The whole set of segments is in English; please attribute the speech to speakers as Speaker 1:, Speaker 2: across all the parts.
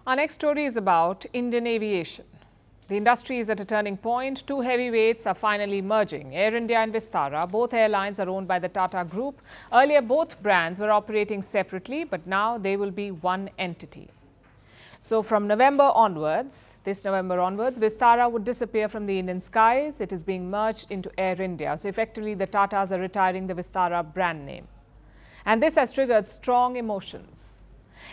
Speaker 1: Our next story is about Indian aviation. The industry is at a turning point. Two heavyweights are finally merging. Air India and Vistara, both airlines are owned by the Tata Group. Earlier, both brands were operating separately, but now they will be one entity. So from November onwards, Vistara would disappear from the Indian skies. It is being merged into Air India. So effectively, the Tatas are retiring the Vistara brand name. And this has triggered strong emotions.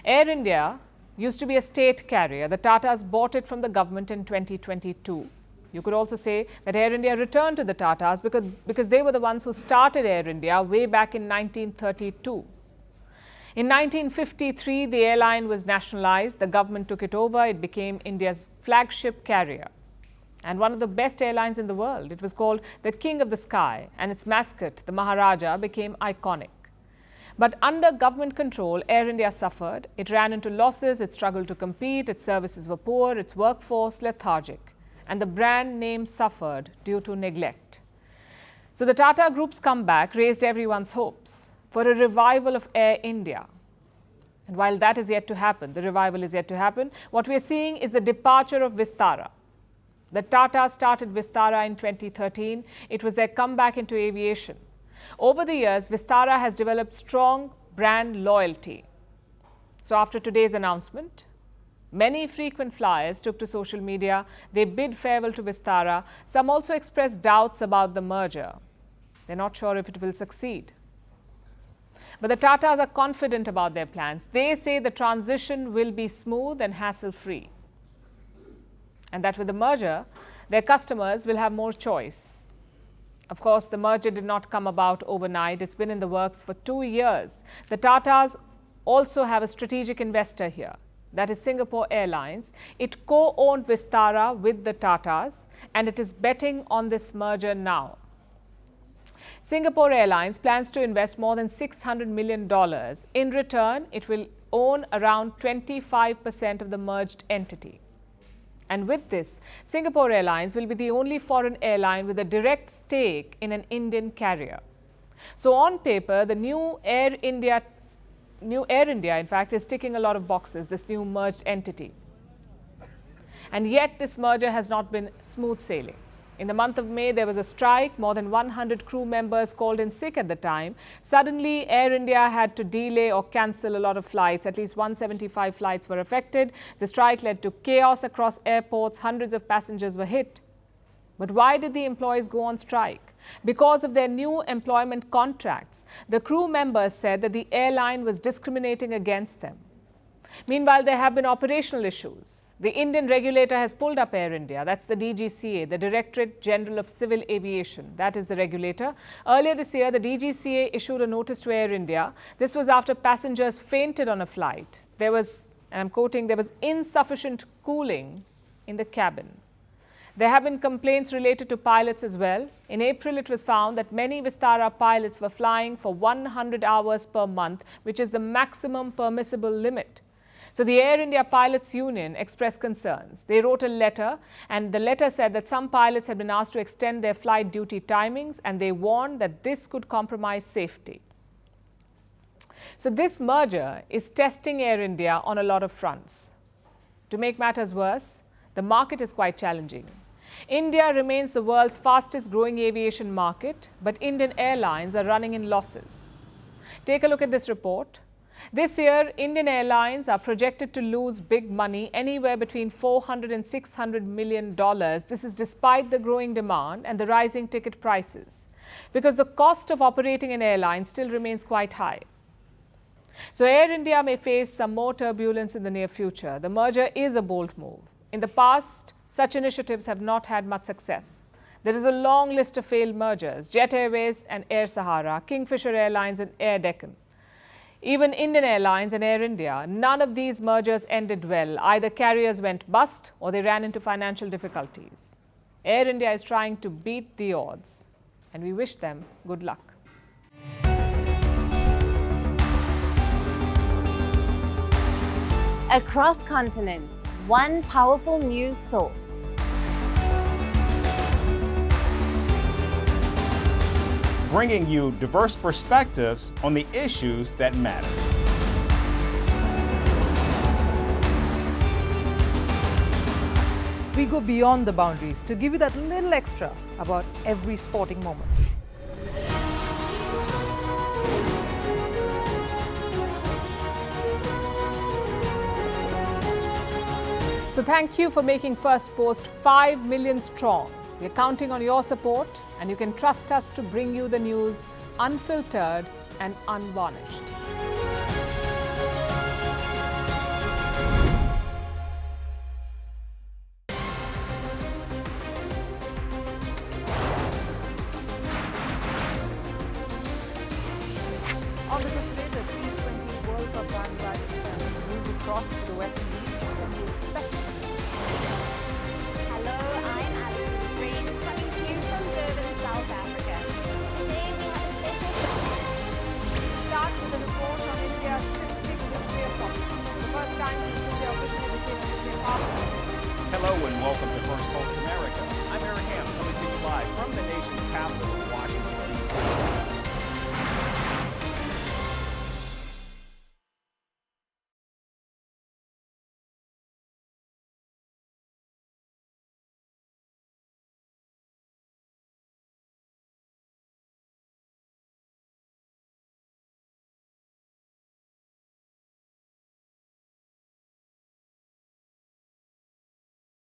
Speaker 1: Air India used to be a state carrier. The Tatas bought it from the government in 2022. You could also say that Air India returned to the Tatas because they were the ones who started Air India way back in 1932. In 1953, the airline was nationalized. The government took it over. It became India's flagship carrier and one of the best airlines in the world. It was called the King of the Sky, and its mascot, the Maharaja, became iconic. But under government control, Air India suffered. It ran into losses, it struggled to compete, its services were poor, its workforce lethargic, and the brand name suffered due to neglect. So the Tata Group's comeback raised everyone's hopes for a revival of Air India. And while that is yet to happen, the revival is yet to happen, what we are seeing is the departure of Vistara. The Tata started Vistara in 2013. It was their comeback into aviation. Over the years, Vistara has developed strong brand loyalty. So after today's announcement, many frequent flyers took to social media. They bid farewell to Vistara. Some also expressed doubts about the merger. They're not sure if it will succeed. But the Tatas are confident about their plans. They say the transition will be smooth and hassle-free. And that with the merger, their customers will have more choice. Of course, the merger did not come about overnight. It's been in the works for 2 years. The Tatas also have a strategic investor here. That is Singapore Airlines. It co-owned Vistara with the Tatas, and it is betting on this merger now. Singapore Airlines plans to invest more than $600 million. In return, it will own around 25% of the merged entity. And with this, Singapore Airlines will be the only foreign airline with a direct stake in an Indian carrier. So on paper, the new Air India, in fact, is ticking a lot of boxes, this new merged entity. And yet this merger has not been smooth sailing. In the month of May, there was a strike. More than 100 crew members called in sick at the time. Suddenly, Air India had to delay or cancel a lot of flights. At least 175 flights were affected. The strike led to chaos across airports. Hundreds of passengers were hit. But why did the employees go on strike? Because of their new employment contracts. The crew members said that the airline was discriminating against them. Meanwhile, there have been operational issues. The Indian regulator has pulled up Air India. That's the DGCA, the Directorate General of Civil Aviation. That is the regulator. Earlier this year, the DGCA issued a notice to Air India. This was after passengers fainted on a flight. There was, and I'm quoting, there was insufficient cooling in the cabin. There have been complaints related to pilots as well. In April, it was found that many Vistara pilots were flying for 100 hours per month, which is the maximum permissible limit. So the Air India Pilots Union expressed concerns. They wrote a letter, and the letter said that some pilots had been asked to extend their flight duty timings, and they warned that this could compromise safety. So this merger is testing Air India on a lot of fronts. To make matters worse, the market is quite challenging. India remains the world's fastest growing aviation market, but Indian airlines are running in losses. Take a look at this report. This year, Indian airlines are projected to lose big money, anywhere between $400 and $600 million. This is despite the growing demand and the rising ticket prices, because the cost of operating an airline still remains quite high. So Air India may face some more turbulence in the near future. The merger is a bold move. In the past, such initiatives have not had much success. There is a long list of failed mergers: Jet Airways and Air Sahara, Kingfisher Airlines and Air Deccan. Even Indian Airlines and Air India, none of these mergers ended well. Either carriers went bust or they ran into financial difficulties. Air India is trying to beat the odds, and we wish them good luck.
Speaker 2: Across continents, one powerful news source.
Speaker 3: Bringing you diverse perspectives on the issues that matter.
Speaker 4: We go beyond the boundaries to give you that little extra about every sporting moment.
Speaker 1: So thank you for making Firstpost 5 million strong. We're counting on your support, and you can trust us to bring you the news unfiltered and unvarnished. On the show today, the T20 World Cup bandwagon has moved across to the West Indies.